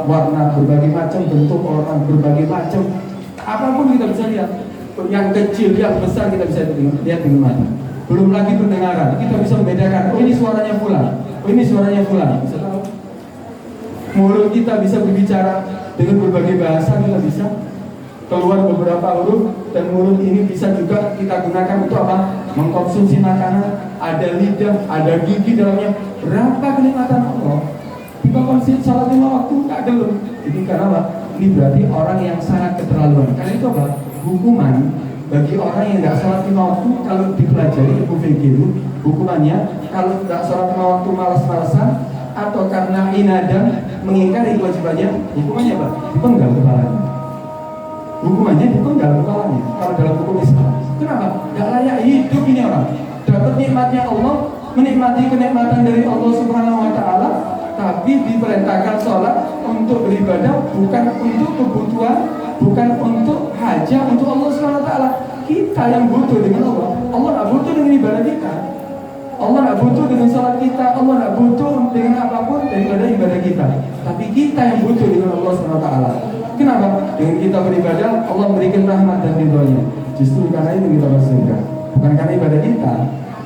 Speaker 2: warna, berbagai macam bentuk orang, berbagai macam apapun kita bisa lihat. Yang kecil, yang besar kita bisa lihat dengan mata. Belum lagi pendengaran, kita bisa membedakan. Oh ini suaranya fulan, oh ini suaranya fulan. Bisa tahu. Mulut kita bisa berbicara dengan berbagai bahasa, kita bisa keluar beberapa huruf, dan mulut ini bisa juga kita gunakan untuk apa? Mengkonsumsi makanan. Ada lidah, ada gigi dalamnya. Berapa kenikmatan Allah? Kita konsumsi salat 5 waktu nggak ada loh. Ini karena apa? Ini berarti orang yang sangat keterlaluan. Karena itu apa? Hukuman bagi orang yang tidak salat 5 waktu kalau dipelajari ilmu fikih itu hukumannya kalau tidak salat 5 waktu malas-malasan atau karena inadan mengingkari kewajibannya, hukumannya apa? Dipenggal kepalanya. Hukumannya dipenggal kepalanya kalau dalam hukum Islam. Kenapa? Gak layak hidup ini orang. Dapat nikmatnya Allah, menikmati kenikmatan dari Allah Subhanahu wa Ta'ala, tapi diperintahkan sholat untuk beribadah, bukan untuk kebutuhan, bukan untuk hajat untuk Allah Subhanahu wa Ta'ala. Kita yang butuh dengan Allah. Allah tidak butuh dengan ibadah kita. Allah tidak butuh dengan sholat kita. Allah tidak butuh dengan apapun daripada ibadah kita. Tapi kita yang butuh dengan Allah Subhanahu wa Ta'ala. Kenapa? Dengan kita beribadah, Allah memberikan rahmat dan ridhonya. Justru karena itu kita bersyukur. Bukan karena ibadah kita.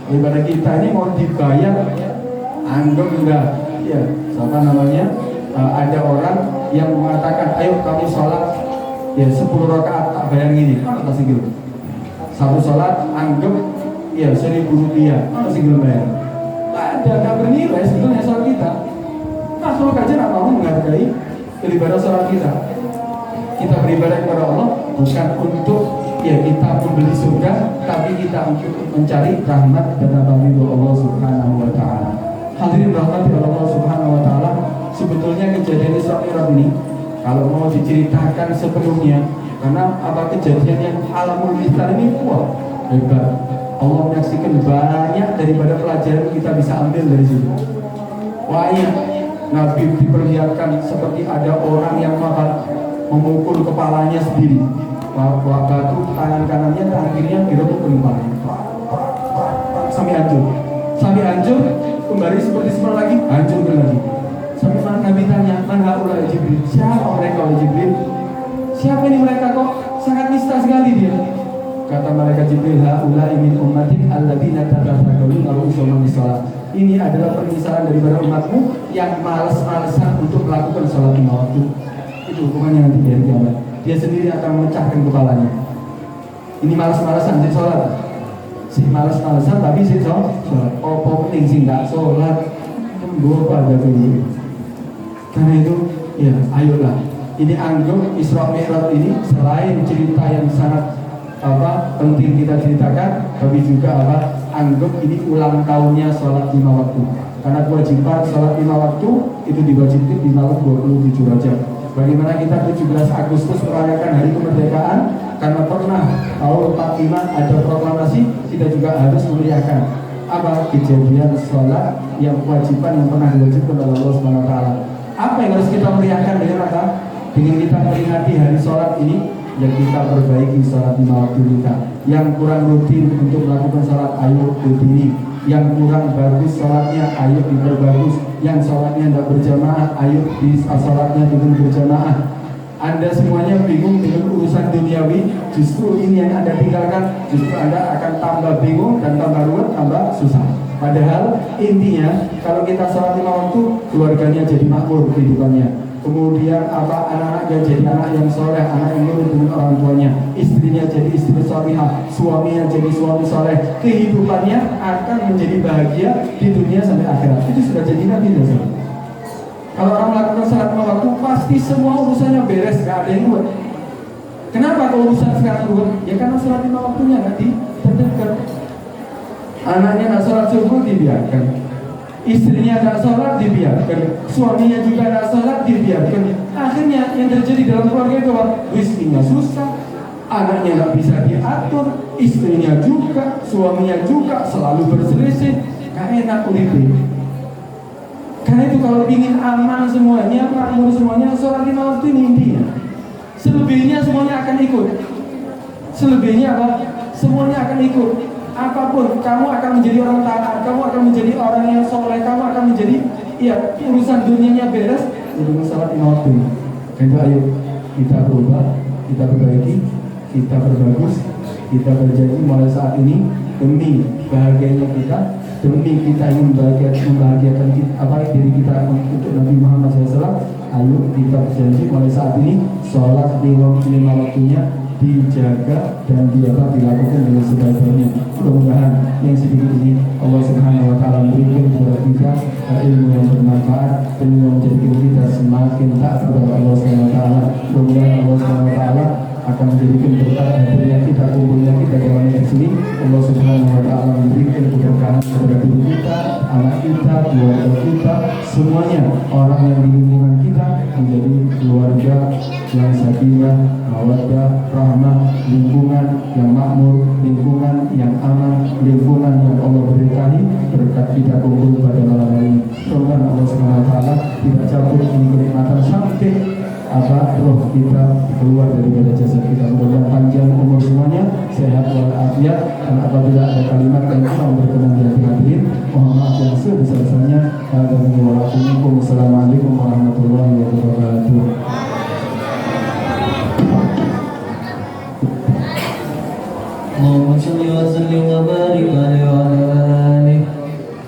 Speaker 2: Ibadah kita ini mau dibayar, anggap enggak. Ya, siapa namanya? Ada orang yang mengatakan, ayo kamu sholat ya 10 rakaat tak bayar gini. Mana masih gitu? Satu sholat anggap ya 1.000 rupiah. Mana masih gitu bayar? Nggak bernilai sebetulnya sholat kita. Makhluk aja nggak mau menghargai beribadah sholat kita. Kita beribadah kepada Allah bukan untuk ya kita membeli surga, tapi kita untuk mencari rahmat dan ridho Allah Subhanahu wa Ta'ala. Hadirin rahmati Allah Subhanahu wa Ta'ala, sebetulnya kejadian Isra Mi'raj ini kalau mau diceritakan sepenuhnya, karena apa kejadian yang alamul misal ini wah hebat. Allah menyaksikan banyak daripada pelajaran kita bisa ambil dari situ. Wah iya, Nabi diperlihatkan seperti ada orang yang memukul kepalanya sendiri. Batu tangan kanannya, tangan kirinya direbut kepalanya sampai hancur, kembali seperti semula lagi, hancur lagi. Sampai Nabi tanya, man haula Jibril, siapa mereka oleh Jibril? Siapa ini mereka kok sangat nista sekali dia? Kata malaikat Jibril, haula min ummatin alladzina tatatakalluna ru'usuhum lis-shalah. Ini adalah permisalan daripada umatmu yang malas-malasan untuk melakukan sholat 5 waktu. Itu hukumannya nanti di hari kiamat. Dia sendiri akan memecahkan kepalanya. Ini malas-malasan, sih sholat. Si malas-malasan tapi si sholat. Apa penting sih nggak sholat? Tunggu apa ada ini? Karena itu, ya ayolah. Ini anggap Isra Mi'raj ini selain cerita yang sangat penting kita ceritakan, tapi juga anggap ini ulang tahunnya sholat 5 waktu. Karena kewajiban sholat 5 waktu itu diwajibkan di malam 27 Rajab. Bagaimana kita 17 Agustus merayakan hari kemerdekaan? Karena pernah tahun 45 ada proklamasi, kita juga harus meriahkan apa kejadian sholat yang kewajiban yang pernah diwajibkan oleh Allah SWT. Apa yang harus kita meriahkan dengan apa? Dengan kita meringati hari sholat ini, yang kita perbaiki sholat 5 waktu kita. Yang kurang rutin untuk melakukan sholat, ayo rutini. Yang kurang bagus sholatnya, ayo diperbagus. Yang sholatnya tidak berjamaah, ayo di sholatnya dengan berjamaah. Anda semuanya bingung dengan urusan duniawi, justru ini yang Anda tinggalkan, justru Anda akan tambah bingung dan tambah ruwet, tambah susah. Padahal intinya kalau kita sholat 5 waktu, keluarganya jadi makmur kehidupannya. Kemudian anak-anaknya jadi anak yang soleh, anak yang nurut dengan orang tuanya, istrinya jadi istri solehah, suaminya jadi suami soleh. Kehidupannya akan menjadi bahagia di dunia sampai akhirat. Itu sudah jadi nabi dasar. Kalau orang melakukan sholat 5 waktu, pasti semua urusannya beres, gak ada yang ruwet. Kenapa kalau urusan sekarang ruwet? Ya karena sholat 5 waktunya gak ditertibkan. Anaknya gak sholat subuh dibiarkan, istrinya gak sholat dibiarkan, suaminya juga gak sholat dibiarkan. Akhirnya yang terjadi dalam keluarga itu apa? Rizkinya susah, anaknya gak bisa diatur, istrinya juga, suaminya juga selalu berselisih. Gak enak uripnya. Karena itu kalau ingin aman semuanya, makmur semuanya, sholat 5 waktu ini intinya. Selebihnya semuanya akan ikut. Selebihnya apa? Semuanya akan ikut. Apapun, kamu akan menjadi orang taat, kamu akan menjadi orang yang soleh, kamu akan menjadi, urusan dunianya beres, jadi sholat 5 waktu. Jadi ayo kita berubah, kita perbaiki, kita berbagus, kita berjanji mulai saat ini demi bahagianya kita, demi kita ingin membahagiakan diri kita untuk Nabi Muhammad SAW. Ayo kita berjanji mulai saat ini sholat 5 waktunya dijaga dan dilakukan dengan sebaik-baiknya. Mudah-mudahan yang sedikit ini Allah Subhanahu wa taala berikan kepada kita ilmu yang bermanfaat dan yang menjadikan kita semakin taat kepada Allah Subhanahu wa taala. Mudah-mudahan Allah Subhanahu wa taala akan menjadikan berkat hadirnya kita, kumpulnya kita dalam di sini. Allah Subhanahu wa taala memberikan keberkahan kepada diri kita, anak kita, keluarga kita, semuanya orang yang di lingkungan kita menjadi keluarga yang sakinah, mawaddah, rahmah, lingkungan yang makmur, lingkungan yang aman, lingkungan yang Allah berkahi berkat kita kumpul pada malam hari ini. Semoga Allah Subhanahu wa taala tidak cabut ini kenikmatan sampai roh kita keluar daripada jasad kita. Mudah-mudahan panjang umur semuanya, sehat walafiat. Dan apabila ada kalimat yang kurang berkenan di hati hadirin, mohon maaf yang sebesar-besarnya. Assalamualaikum warahmatullahi wabarakatuh.
Speaker 1: اللهم صل وسلم وبارك عليه وعلى آله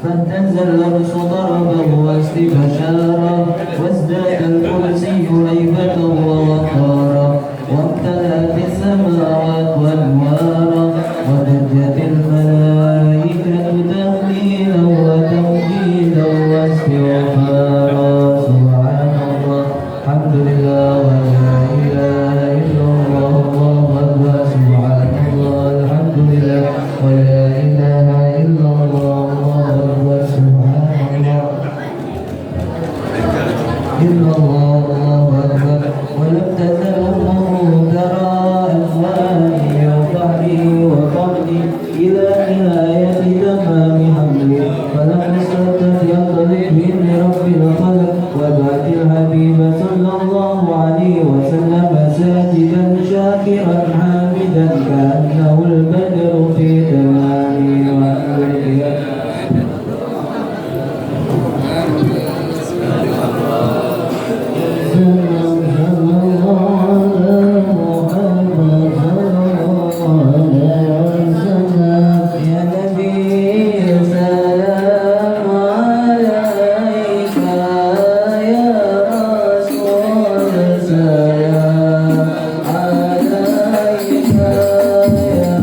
Speaker 1: فاهتز الأرش ضربه واستبشارا وازداد الكرسي هيبة ووقارا وامتلأت السماوات وأنوارا ودجت الملائكة تهليلا وتمجيدا واستغفارا. سبحان الله، الحمد لله، ولا إله إلا الله، الله أكبر. سبحان الله، الحمد لله، ولا إله إلا الله، الله أكبر. سبحان الله إلا الله، الله أكبر. ولم تزل أمه ترى إخواني وفحري وقبلي إلى نهاية تمام حملي، فلم يستطع يقضي بإذن رب الخلق وبعد الحبيب صلى الله عليه وسلم ساجدا شاكرا حامدا كأنه البدر في تمامه وأنواره. Yeah.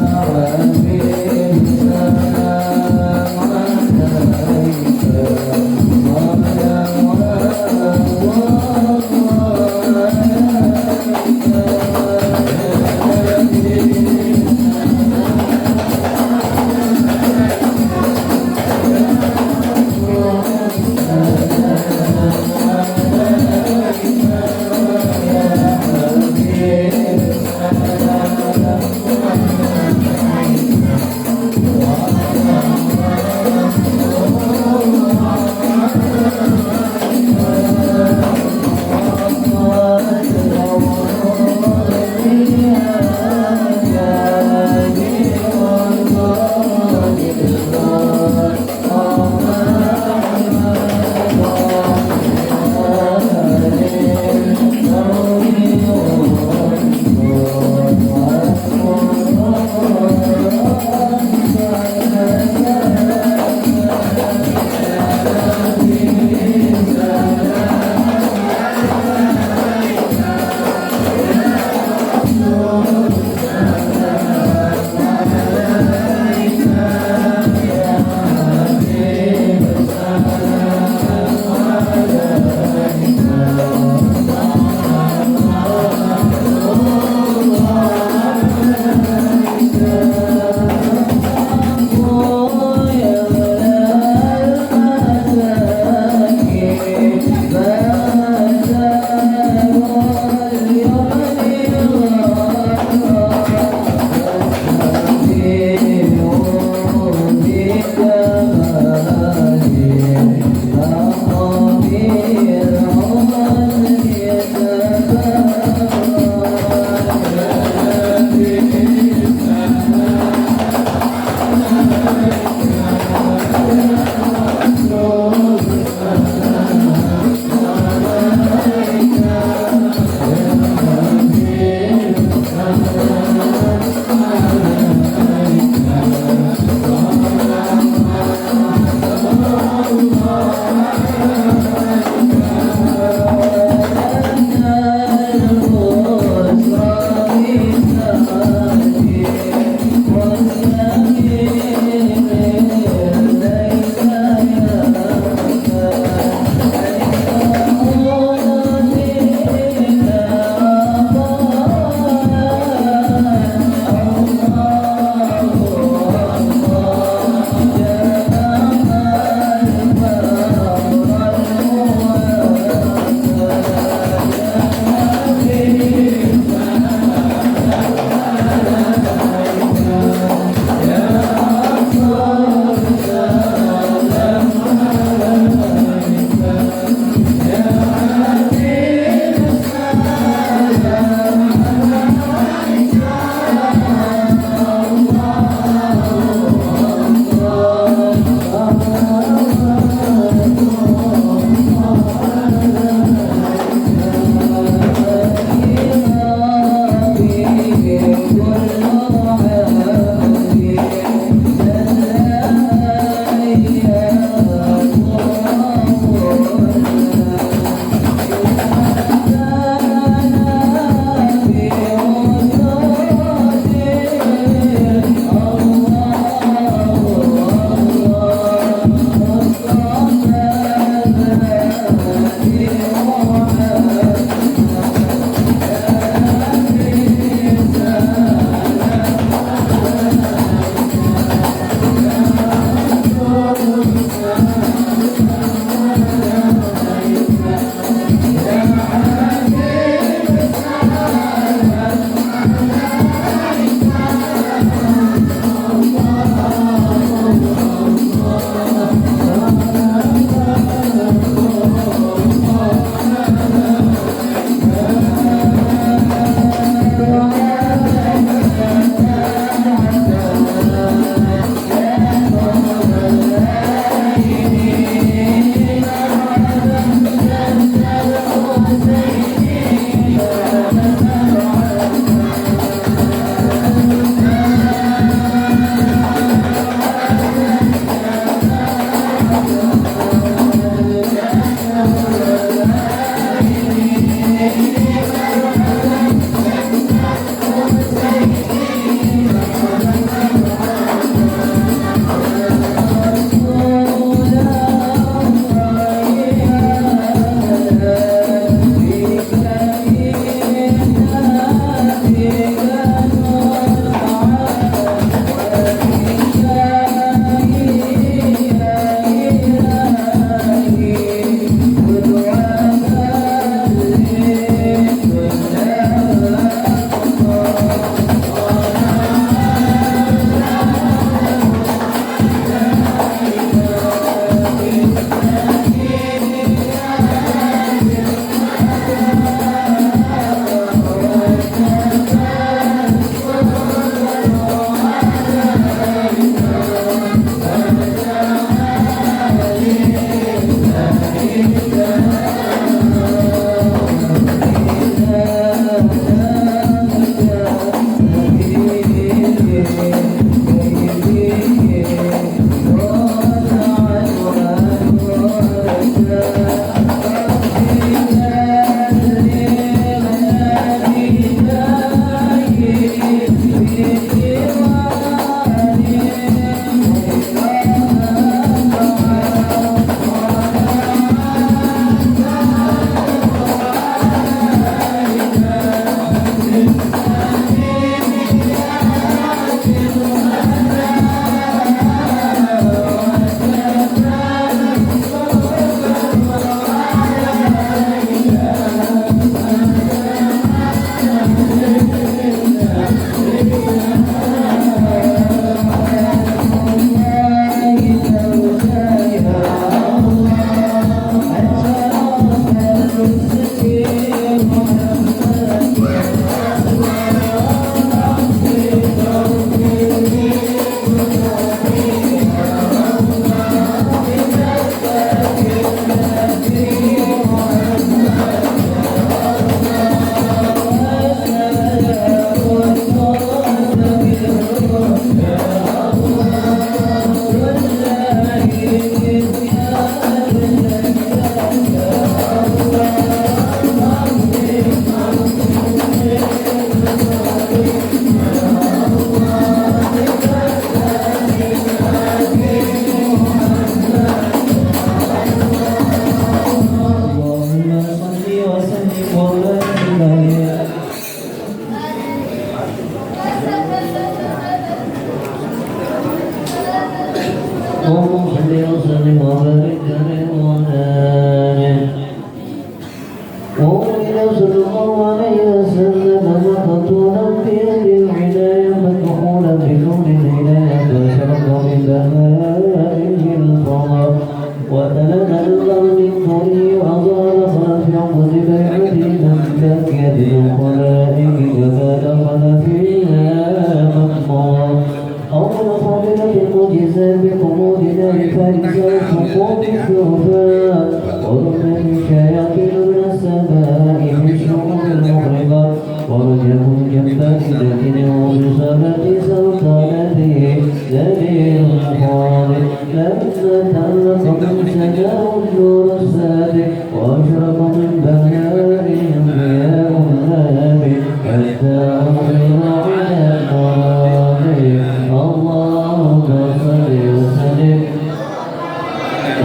Speaker 1: ورجه جنبات ذكر وبصلاة سلطنته دليل خالد لما تعلق من سجاه النور الصادق وأشرق من بنارهم ضياء الهادي حتى أمر على الطرائق اللهم صل وسلم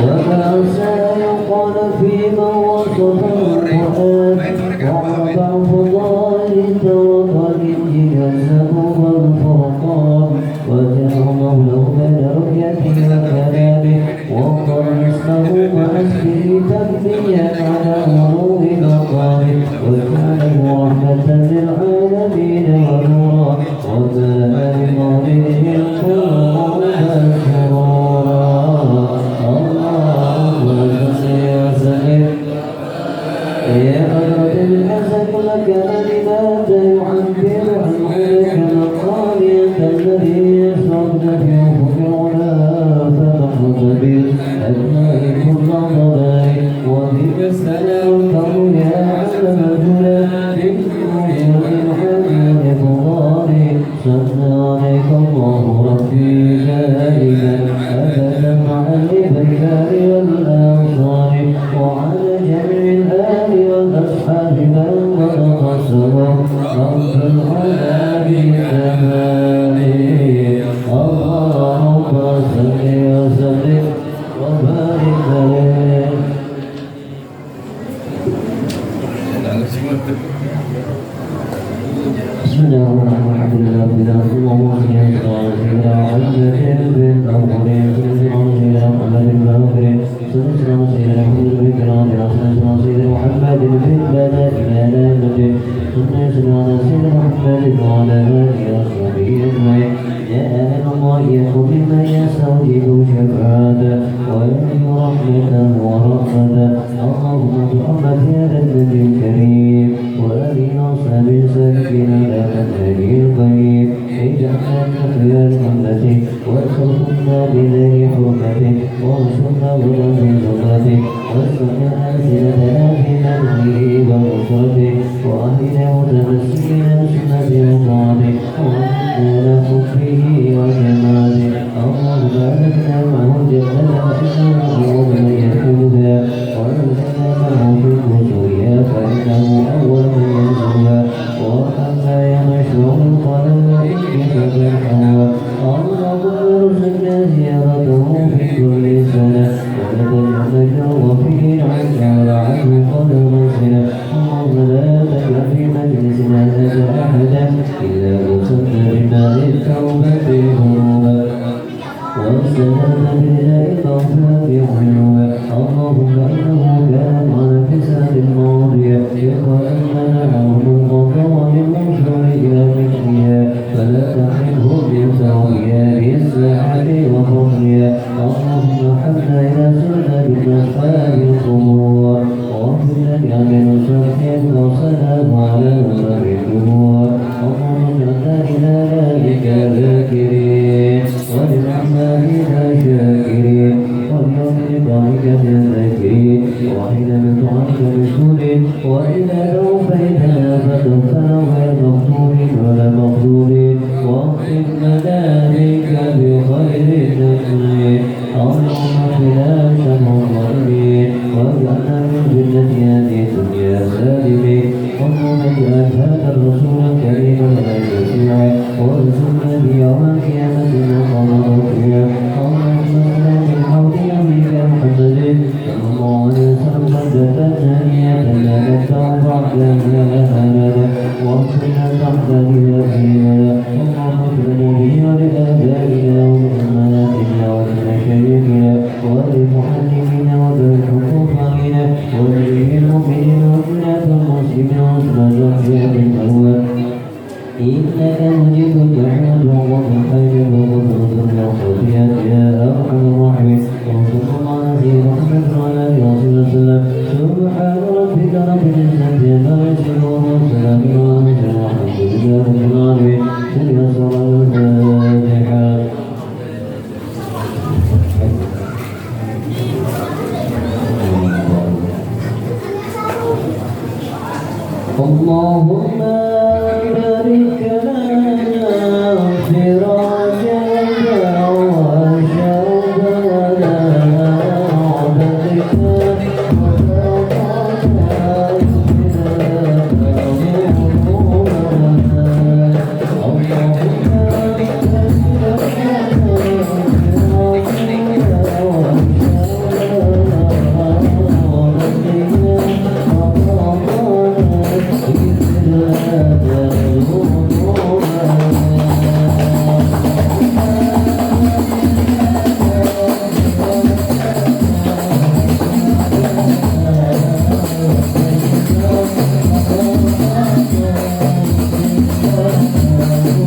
Speaker 1: وما سيقال فيما وصف القرآن وعظم فضائل التوكل يجزم والفرقان وجعل له بين رؤيته وكلامه وقال اسمه واسمه تبنيا على غروب مقامه وجعله رحمة للعالمين ونورا وما لمولده القلوب شرورا يا أرض الحسن لك لماذا يعبر عن حولك المقال الذي يصعد في أفق العلا فنحن به أجمع كل ضبائي وبك السلام تقول يا علم الجلال بالنور والحمد فضالي صلى عليك الله ربي دائما أبدا مع البيان والأنصار وعلى جميع الآل والأصحاب من وتقصروا رب العذاب الثماني اللهم صل وسلم وبارك عليه. بسم الله الرحمن الرحيم الحمد لله رب العالمين اللهم صل على سيدنا محمد بالأولين سيدنا محمد بالآخرين سيدنا سيدنا محمد بالكرام سيدنا سيدنا محمد بالبلاء إلى المدين سيدنا سيدنا محمد وعلى آله وصحبه أجمعين يا أهل الله يكن بما يستوجب شفاعته ويرجو رحمته ورحمته اللهم برحمة هذا النبي الكريم وآله وصحبه سكن لا تنتهي القريب اجعلنا خير أمته وارزقنا بذي حرمته وانصرنا بنصر زكاته واسمع ألسنتنا في مدحه ونصرته وأهلنا متمسكين بسنته وطاعته وأهلنا حبه وجماله اللهم أهلكنا معه الجنة إنه من يدخلها وأهلكنا معه في الرسل فإنه أول من ينزلها وأما يمشوا الخلائق فبالحوى اللهم ارزقنا زيارته في كل سنة ونتجرب فيه عنك عنه قدر سنة اللهم لا تجعل في مجلسنا هذا أحدا إلا وصلت بماء التوبة ذنوبا والسلام بجاء المغفرة عيوبا اللهم إنه كان على كساد الماضية يقول منعه الغفر للمنشر إلى مثلها فلا تحرمه بسويا بالساحة وفضلها اللهم حتى إلى سنة بالأصحاب القبور وغفر من شرك وسلام على مر الدهور اللهم اجعلنا إلى ذلك ذاكرين ولرحمتنا شاكرين واليوم لقائك ذاكرين وإلى بدعائك مشهورين وإلى توبتنا فتغفر غير مغفور ولا مغفورين واغفر لنا منك بخير تكريم اللهم اغفر شر الظالمين واجعلنا من جنة هذه الدنيا سالمين اللهم اجعل هذا الرسول الكريم لنا شفيعا وارزقنا بيوم القيامة مقام رفيعا اللهم اغفر من حول نبيك محمد صلى الله عليه وسلم صدقة ثانية لا نتبع بعدها أبدا واغفرنا تحت بوكيلنا اللهم اغفر لي ولآبائنا وأمهاتنا ولمشايخنا ولمعلمينا ولحقوقنا ولجميع المؤمنين وجنات المسلمين وصلاة الأحياء بالأموات إنك مجيب الدعوات وغفر الحاجة وغفر الخطيئات يا أرحم الراحمين وصلى الله على محمد وعلى آله وصحبه وسلم سبحان ربك رب العزة عما يصفون وسلام على المرسلين والحمد لله رب العالمين سيدنا صلاة الفاتحة. اللهم بارك لنا له